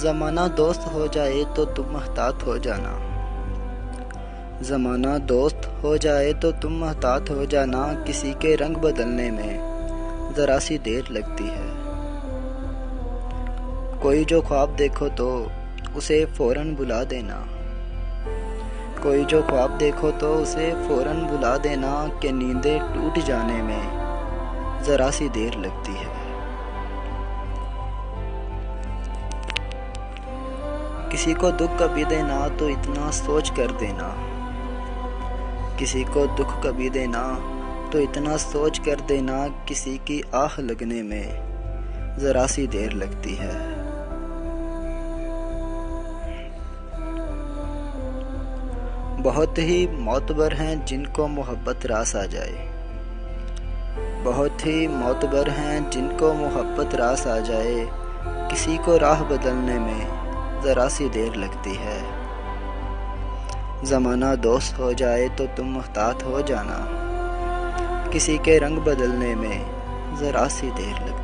زمانہ دوست ہو جائے تو تم محتاط ہو جانا، زمانہ دوست ہو جائے تو تم محتاط ہو جانا، کسی کے رنگ بدلنے میں ذرا سی دیر لگتی ہے۔ کوئی جو خواب دیکھو تو اسے فوراً بلا دینا، کوئی جو خواب دیکھو تو اسے فوراً بلا دینا، کہ نیندیں ٹوٹ جانے میں ذرا سی دیر لگتی ہے۔ کسی کو دکھ کبھی دینا تو اتنا سوچ کر دینا، کسی کو دکھ کبھی دینا تو اتنا سوچ کر دینا، کسی کی آہ لگنے میں ذرا سی دیر لگتی ہے۔ بہت ہی معتبر ہیں جن کو محبت راس آ جائے، بہت ہی معتبر ہیں جن کو محبت راس آ جائے، کسی کو راہ بدلنے میں ذرا سی دیر لگتی ہے۔ زمانہ دوست ہو جائے تو تم محتاط ہو جانا، کسی کے رنگ بدلنے میں ذرا سی دیر لگتی ہے۔